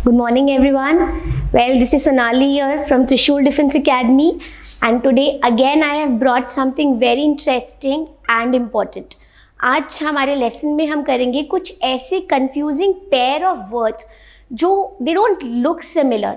Good morning everyone. Well, this is Sonali here from Trishul Defense Academy and today again I have brought something very interesting and important. आज हमारे lesson में हम करेंगे कुछ ऐसे confusing pair of words जो they don't look similar.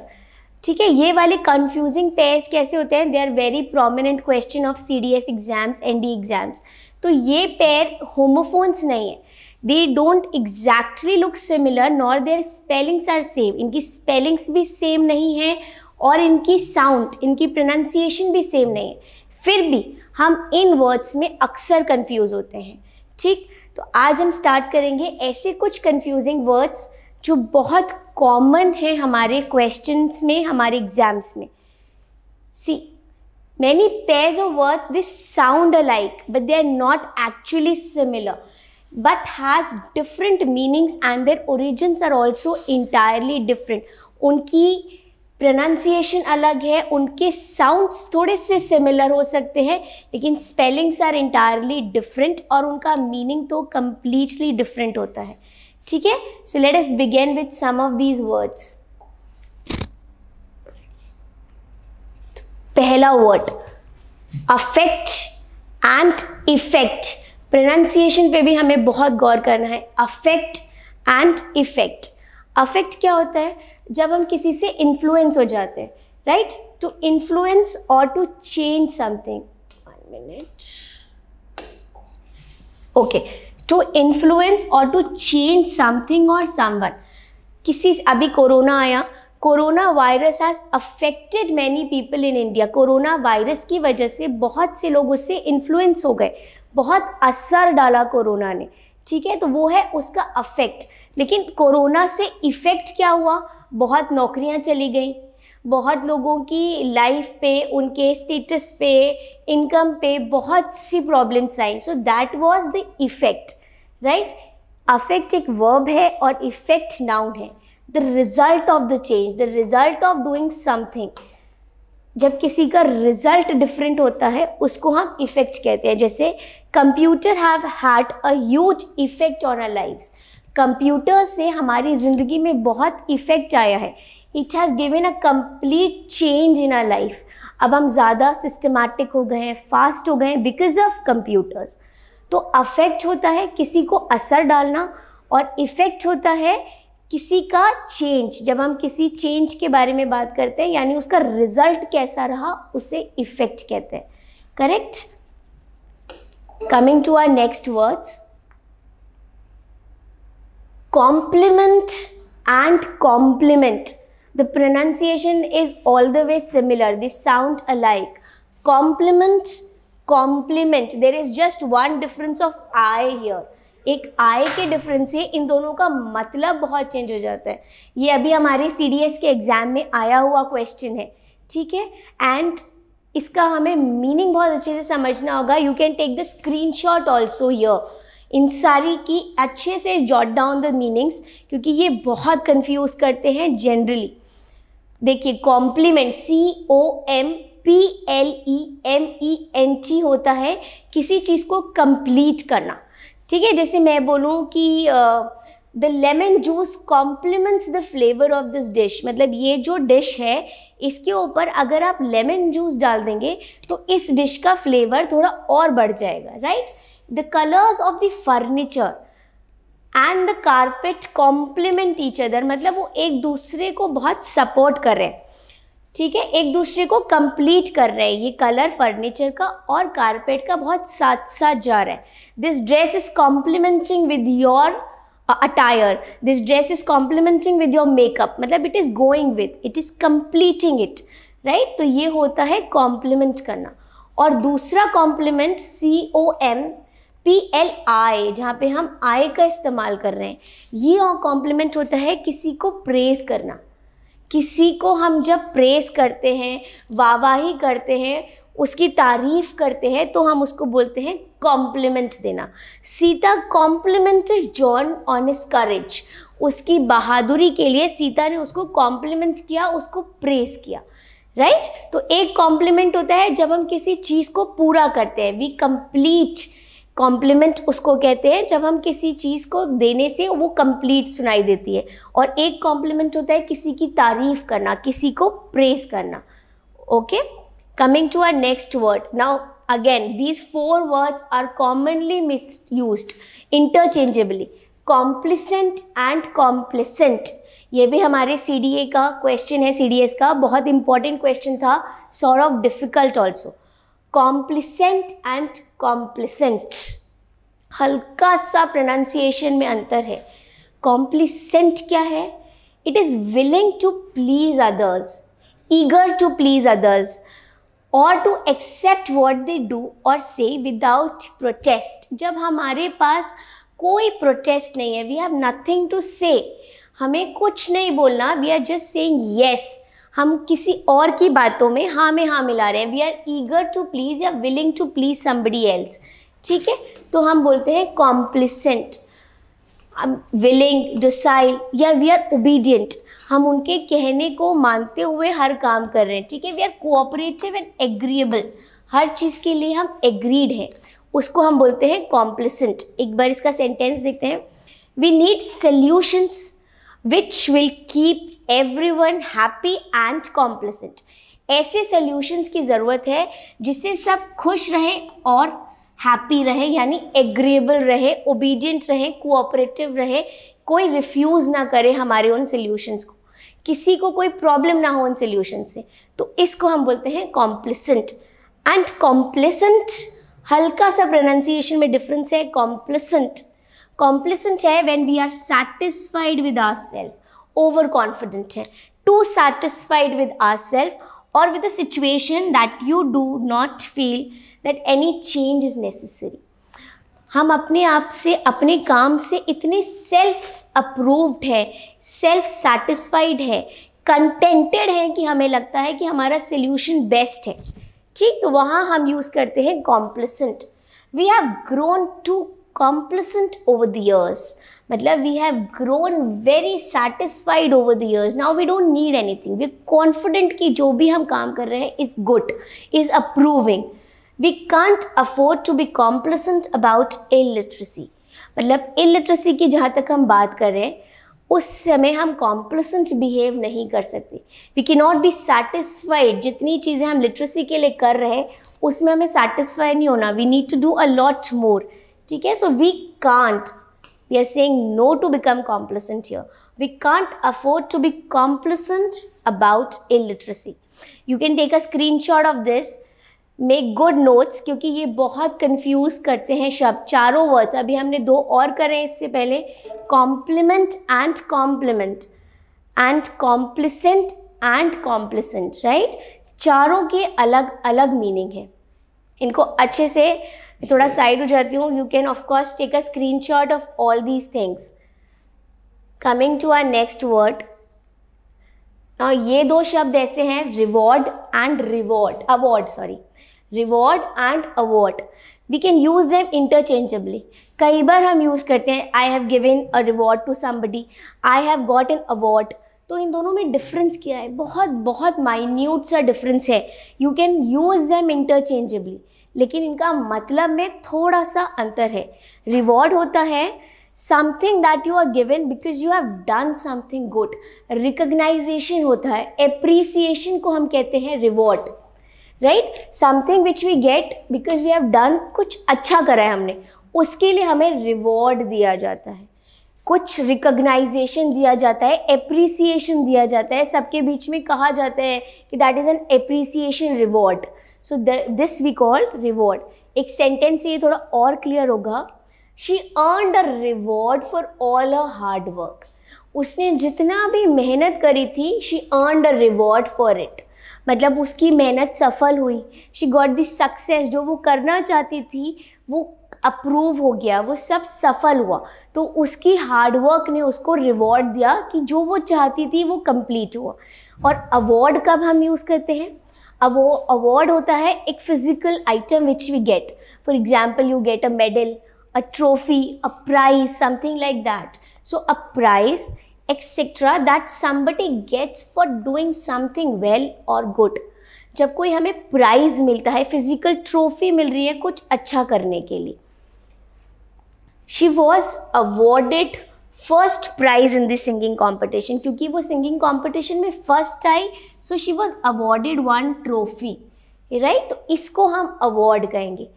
ठीक है, ये वाले confusing pairs कैसे होते हैं? They are very prominent question of CDS exams, ND exams. तो ये pair homophones नहीं है. They don't exactly look similar nor their spellings are same. इनकी spellings भी same नहीं है और इनकी sound, इनकी pronunciation भी same नहीं है. फिर भी हम इन words में अक्सर confuse होते हैं. ठीक, तो आज हम start करेंगे ऐसे कुछ confusing words जो बहुत common है हमारे questions में, हमारे exams में. See, many pairs of words they sound alike but they are not actually similar. But has different meanings and their origins are also entirely different. उनकी pronunciation अलग है, उनके sounds थोड़े से similar हो सकते हैं लेकिन spellings are entirely different और उनका meaning तो completely different होता है. ठीक है, so let us begin with some of these words. पहला word affect and effect. Pronunciation पे भी हमें बहुत गौर करना है. Affect and effect. अफेक्ट क्या होता है? जब हम किसी से इन्फ्लुएंस हो जाते हैं, राइट? टू इन्फ्लुएंस और to change something. 1 minute. Okay, to influence और टू चेंज समथिंग और समवन. किसी अभी कोरोना आया, corona virus has affected many people in India. Corona virus की वजह से बहुत से लोग उससे इन्फ्लुएंस हो गए, बहुत असर डाला कोरोना ने. ठीक है, तो वो है उसका अफेक्ट. लेकिन कोरोना से इफ़ेक्ट क्या हुआ? बहुत नौकरियां चली गई, बहुत लोगों की लाइफ पे, उनके स्टेटस पे, इनकम पे बहुत सी प्रॉब्लम्स आई. So that was the effect, right? Affect एक वर्ब है और इफ़ेक्ट नाउन है. The result of the change, the result of doing something. जब किसी का रिजल्ट डिफरेंट होता है उसको हम इफ़ेक्ट कहते हैं. जैसे computer have had a huge effect on our lives. Computer से हमारी ज़िंदगी में बहुत इफ़ेक्ट आया है. It has given a complete change in our life. अब हम ज़्यादा सिस्टमैटिक हो गए हैं, फास्ट हो गए हैं बिकॉज ऑफ कंप्यूटर्स. तो अफेक्ट होता है किसी को असर डालना और इफ़ेक्ट होता है किसी का चेंज. जब हम किसी चेंज के बारे में बात करते हैं यानी उसका रिजल्ट कैसा रहा उसे इफ़ेक्ट कहते हैं. Correct? Coming to our next words, complement and compliment. The pronunciation is all the way similar, they sound alike. Complement, compliment, there is just one difference of I here. एक I के difference से इन दोनों का मतलब बहुत change हो जाता है. ये अभी हमारे CDS के एग्ज़ाम में आया हुआ क्वेश्चन है. ठीक है, एंड इसका हमें मीनिंग बहुत अच्छे से समझना होगा. You can take the screenshot also here. इन सारी की अच्छे से जॉट डाउन द मीनिंग्स क्योंकि ये बहुत कंफ्यूज करते हैं जनरली. देखिए, कॉम्प्लीमेंट COMPLEMENT होता है किसी चीज़ को कंप्लीट करना. ठीक है, जैसे मैं बोलूँ कि the lemon juice complements the flavour of this dish. मतलब ये जो डिश है इसके ऊपर अगर आप लेमन जूस डाल देंगे तो इस डिश का फ्लेवर थोड़ा और बढ़ जाएगा, right? The colours of the furniture and the carpet complement each other. मतलब वो एक दूसरे को बहुत सपोर्ट कर रहे हैं. ठीक है, एक दूसरे को कंप्लीट कर रहे हैं. ये कलर फर्नीचर का और कारपेट का बहुत साथ साथ जा रहा है. This dress is complimenting with your attire. This dress is complimenting with your makeup. मतलब it is going with, it is completing it, right? तो ये होता है कॉम्प्लीमेंट करना. और दूसरा कॉम्प्लीमेंट COMPLI, जहाँ पे हम आई का इस्तेमाल कर रहे हैं. ये कॉम्प्लीमेंट होता है किसी को प्रेज करना. किसी को हम जब प्रेज करते हैं, वाहवाही करते हैं, उसकी तारीफ़ करते हैं तो हम उसको बोलते हैं कॉम्प्लीमेंट देना. Sita complimented John on his courage. उसकी बहादुरी के लिए सीता ने उसको कॉम्प्लीमेंट किया, उसको प्रेज किया, राइट? तो एक कॉम्प्लीमेंट होता है जब हम किसी चीज़ को पूरा करते हैं. वी कंप्लीट कॉम्प्लीमेंट उसको कहते हैं जब हम किसी चीज़ को देने से वो कंप्लीट सुनाई देती है, और एक कॉम्प्लीमेंट होता है किसी की तारीफ करना, किसी को प्रेज करना. Okay, coming to our next word. Now again these 4 words are commonly misused interchangeably. Complacent and complaisant, ये भी हमारे CDA का क्वेश्चन है, CDS का बहुत इंपॉर्टेंट क्वेश्चन था, sort of difficult also. Complacent and complaisant, हल्का सा प्रोनाउंसिएशन में अंतर है. कॉम्प्लिसेंट क्या है? It is willing to please others, eager to please others, और to accept what they do और से विदाउट प्रोटेस्ट. जब हमारे पास कोई प्रोटेस्ट नहीं है, वी हैव नथिंग टू से, हमें कुछ नहीं बोलना, we are just saying yes, हम किसी और की बातों में हाँ में हाँ मिला रहे हैं, we are eager to please या willing to please somebody else. ठीक है, तो हम बोलते हैं कॉम्प्लिसेंट. विलिंग, डोसाइल, या वी आर ओबीडियंट, हम उनके कहने को मानते हुए हर काम कर रहे हैं. ठीक है, we are cooperative and agreeable, हर चीज़ के लिए हम एग्रीड हैं, उसको हम बोलते हैं कॉम्प्लिसेंट. एक बार इसका सेंटेंस देखते हैं. We need solutions which will keep everyone happy and complacent. ऐसे सॉल्यूशंस की ज़रूरत है जिससे सब खुश रहें और हैप्पी रहे, यानी एग्रीएबल रहे, ओबीडियंट रहे, कोऑपरेटिव रहे, कोई रिफ्यूज़ ना करे हमारे उन सॉल्यूशंस को, किसी को कोई प्रॉब्लम ना हो उन सॉल्यूशन से. तो इसको हम बोलते हैं कॉम्प्लिसेंट. एंड कॉम्प्लिसेंट, हल्का सा प्रोनाउंसिएशन में डिफरेंस है. कॉम्प्लिसेंट है when we are satisfied with ourself, over confident है, टू सैटिस्फाइड विद आवरसेल्फ और with the situation that you do not feel that any change is necessary. हम अपने आप से, अपने काम से इतने सेल्फ अप्रूव्ड है, सेल्फ सैटिस्फाइड है, कंटेंटेड है कि हमें लगता है कि हमारा सोल्यूशन बेस्ट है. ठीक, तो वहाँ हम यूज़ करते हैं complacent. We have grown to complacent over the years, मतलब we have grown very satisfied over the years. Now we don't need anything, we are confident कि जो भी हम काम कर रहे हैं is good, is approving. We can't afford to be complacent about illiteracy. मतलब illiteracy की जहाँ तक हम बात कर रहे हैं उस समय हम complacent behave नहीं कर सकते. We cannot be satisfied. जितनी चीज़ें हम literacy के लिए कर रहे हैं उसमें हमें satisfied नहीं होना. We need to do a lot more. ठीक है, so we can't. We are saying no to become complacent here. We can't afford to be complacent about illiteracy. You can take a screenshot of this. Make good notes, क्योंकि ये बहुत confuse करते हैं शब्द. चारों words, अभी हमने 2 और करें इससे पहले, complement and compliment and complacent and complaisant, right. चारों के अलग अलग मीनिंग है. इनको अच्छे से, थोड़ा साइड हो जाती हूँ. You can of course take a screenshot of all these things. Coming to our next word. ये 2 शब्द ऐसे हैं, reward and reward and award. We can use them interchangeably. कई बार हम यूज़ करते हैं I have given a reward to somebody, I have got an award. तो इन दोनों में डिफरेंस क्या है? बहुत बहुत माइन्यूट सा डिफरेंस है. You can use them interchangeably, लेकिन इनका मतलब में थोड़ा सा अंतर है. रिवॉर्ड होता है something that you are given because you have done something good. Recognition होता है, एप्रिसिएशन को हम कहते हैं reward, right. Something which we get because we have done, कुछ अच्छा करा है हमने, उसके लिए हमें रिवॉर्ड दिया जाता है, कुछ रिकग्नाइजेशन दिया जाता है, एप्रिसिएशन दिया जाता है. सबके बीच में कहा जाता है कि that is an appreciation reward. So this we call reward. एक सेंटेंस से ये थोड़ा और क्लियर होगा. She earned a reward for all her hard work. उसने जितना भी मेहनत करी थी, she earned a reward for it. मतलब उसकी मेहनत सफल हुई. शी गॉट द सक्सेस, जो वो करना चाहती थी वो अप्रूव हो गया, वो सब सफल हुआ. तो उसकी हार्डवर्क ने उसको रिवॉर्ड दिया कि जो वो चाहती थी वो कंप्लीट हुआ. और अवार्ड कब हम यूज़ करते हैं? अब वो अवार्ड होता है एक physical item which we get. For example, you get a medal, a trophy, a prize, something like that. So a prize, etc. that somebody gets for doing something well or good. जब कोई हमें price मिलता है, physical trophy मिल रही है कुछ अच्छा करने के लिए, she was awarded first prize in this singing competition, क्योंकि वो सिंगिंग कॉम्पिटिशन में फर्स्ट आई, so she was awarded one trophy, right. तो इसको हम अवॉर्ड कहेंगे।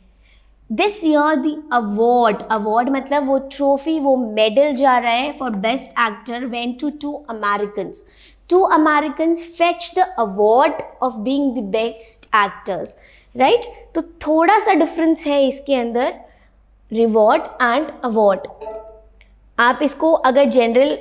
दिस ईयर द अवॉर्ड मतलब वो ट्रॉफी, वो मेडल जा रहा है for best actor went to two Americans fetch the award of being the best actors, right. तो थोड़ा सा डिफरेंस है इसके अंदर, रिवॉर्ड एंड अवॉर्ड। आप इसको अगर जनरल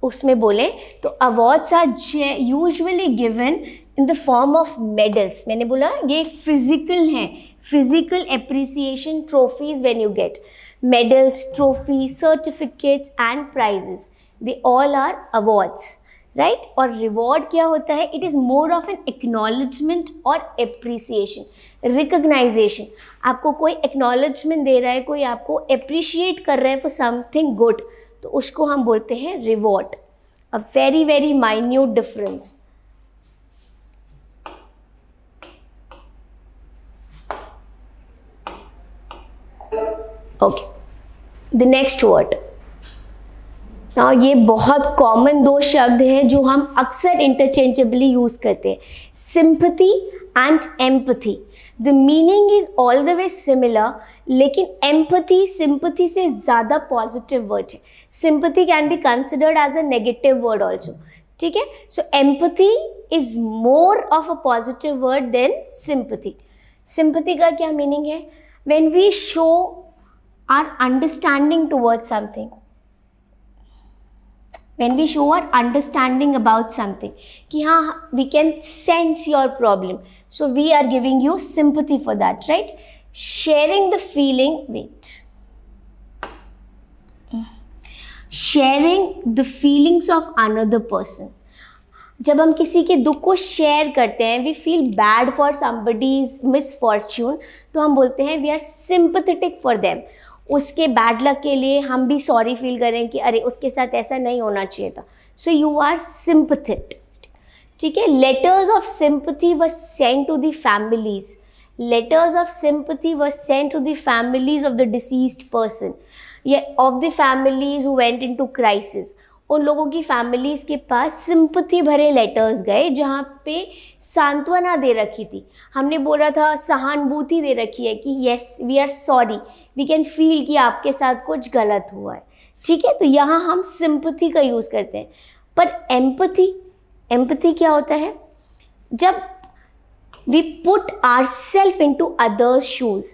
उसमें बोलें तो awards are usually given in the form of medals. मैंने बोला ये फिजिकल हैं, physical appreciation trophies when you get medals, trophy, certificates and prizes, they all are awards, right. और रिवॉर्ड क्या होता है? It is more of an acknowledgement और appreciation, recognition. आपको कोई एक्नॉलेजमेंट दे रहा है, कोई आपको अप्रिशिएट कर रहा है फॉर समथिंग गुड, तो उसको हम बोलते हैं reward. A very very minute difference. Okay, the next word. ये बहुत कॉमन दो शब्द हैं जो हम अक्सर इंटरचेंजेबली यूज करते हैं, sympathy and empathy. The meaning is all the way similar, लेकिन एम्पैथी सिंपैथी से ज़्यादा पॉजिटिव वर्ड है। Sympathy can be considered as a negative word also, ठीक है। So empathy is more of a positive word than sympathy. Sympathy का क्या meaning है? When we show our understanding towards something, when we show our understanding about something, कि हाँ we can sense your problem, so we are giving you sympathy for that, right? Sharing the feeling, sharing the feelings of another person. जब हम किसी के दुख को share करते हैं, we feel bad for somebody's misfortune, तो हम बोलते हैं we are sympathetic for them. उसके बैड लक के लिए हम भी सॉरी फील करें कि अरे उसके साथ ऐसा नहीं होना चाहिए था, सो यू आर सिंपैथेटिक, ठीक है। Letters of sympathy were sent to the families, letters of sympathy were sent to the families of the deceased person, या of the families who went into crisis. उन लोगों की families के पास sympathy भरे letters गए जहाँ पे सांत्वना दे रखी थी, हमने बोला था सहानुभूति दे रखी है कि yes we are sorry, we can feel कि आपके साथ कुछ गलत हुआ है, ठीक है। तो यहाँ हम सिंपैथी का यूज़ करते हैं। पर एम्पैथी क्या होता है? जब we put ourself into others shoes,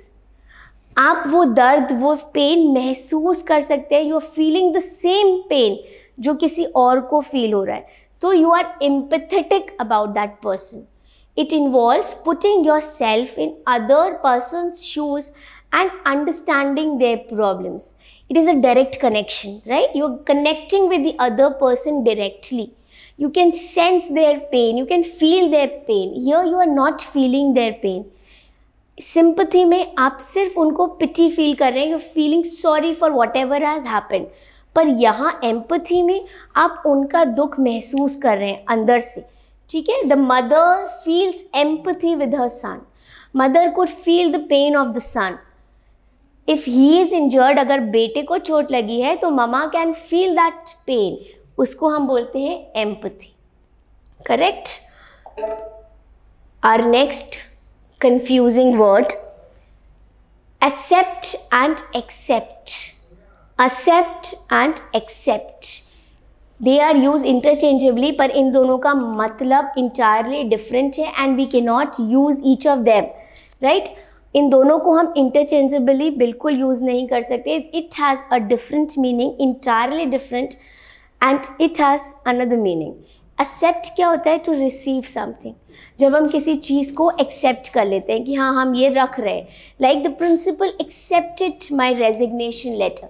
आप वो दर्द, वो पेन महसूस कर सकते हैं, you are feeling the same pain जो किसी और को फील हो रहा है, तो you are empathetic about that person. It involves putting your self in other person's shoes and understanding their problems. It is a direct connection, right? You are connecting with the other person directly. You can sense their pain, you can feel their pain. Here you are not feeling their pain. Sympathy में आप सिर्फ उनको pity feel कर रहे हैं, you're feeling sorry for whatever has happened. पर यहाँ empathy में आप उनका दुख महसूस कर रहे हैं अंदर से, ठीक है? The mother feels empathy with her son. Mother could feel the pain of the son. If he is injured, अगर बेटे को चोट लगी है तो mama can feel that pain, उसको हम बोलते हैं empathy. Correct? Our next confusing word, accept and except. Accept and except, they are use interchangeably, पर इन दोनों का मतलब इंटायरली डिफरेंट है and we can not use each of them, right? इन दोनों को हम इंटरचेंजेबली बिल्कुल यूज़ नहीं कर सकते. It has a different meaning, entirely different, and it has another meaning. Accept क्या होता है? To receive something. जब हम किसी चीज़ को एक्सेप्ट कर लेते हैं कि हाँ हम ये रख रहे हैं, like the principal accepted my resignation letter.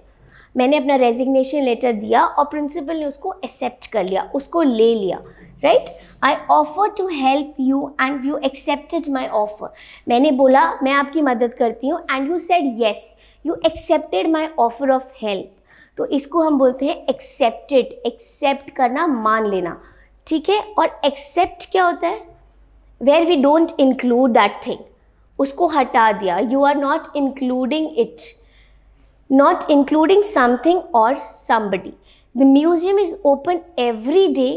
मैंने अपना रेजिग्नेशन लेटर दिया और प्रिंसिपल ने उसको एक्सेप्ट कर लिया, उसको ले लिया, right? I offer to help you and you accepted my offer. मैंने बोला मैं आपकी मदद करती हूँ and you said yes, you accepted my offer of help. तो इसको हम बोलते हैं एक्सेप्टेड. एक्सेप्ट करना, मान लेना, ठीक है? और एक्सेप्ट क्या होता है? Where we don't include that thing, उसको हटा दिया, you are not including it. not including something or somebody. The museum is open every day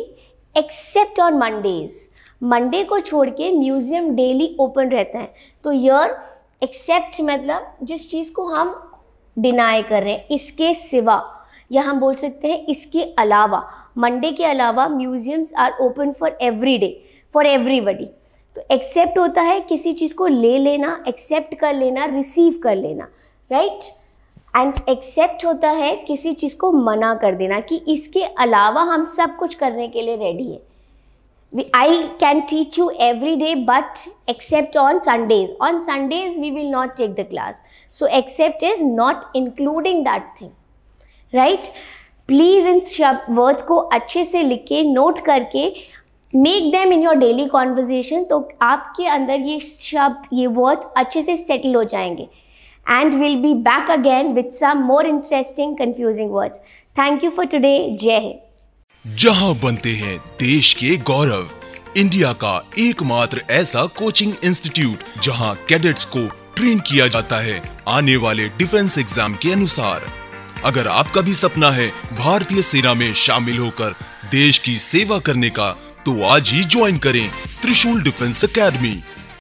except on Mondays. Monday को छोड़ के म्यूजियम डेली ओपन रहता है. तो यर एक्सेप्ट मतलब जिस चीज़ को हम डिनाई कर रहे हैं, इसके सिवा, या हम बोल सकते हैं इसके अलावा. मंडे के अलावा museums are open for every day, for everybody. तो एक्सेप्ट होता है किसी चीज़ को ले लेना, एक्सेप्ट कर लेना, रिसीव कर लेना, राइट. एंड एक्सेप्ट होता है किसी चीज़ को मना कर देना कि इसके अलावा हम सब कुछ करने के लिए रेडी है. I can teach you every day but except on Sundays. On Sundays we will not take the class. So except is not including that thing, right? Please in words को अच्छे से लिख के नोट करके make them in your daily conversation. तो आपके अंदर ये शब्द, ये वर्ड्स अच्छे से सेटल हो जाएंगे. And we'll be back again with some more interesting confusing words. Thank you for today. जय हिंद. जहां बनते हैं देश के गौरव, इंडिया का एकमात्र ऐसा कोचिंग इंस्टीट्यूट जहां कैडेट्स को ट्रेन किया जाता है आने वाले डिफेंस एग्जाम के अनुसार. अगर आपका भी सपना है भारतीय सेना में शामिल होकर देश की सेवा करने का, तो आज ही ज्वाइन करें त्रिशूल डिफेंस एकेडमी.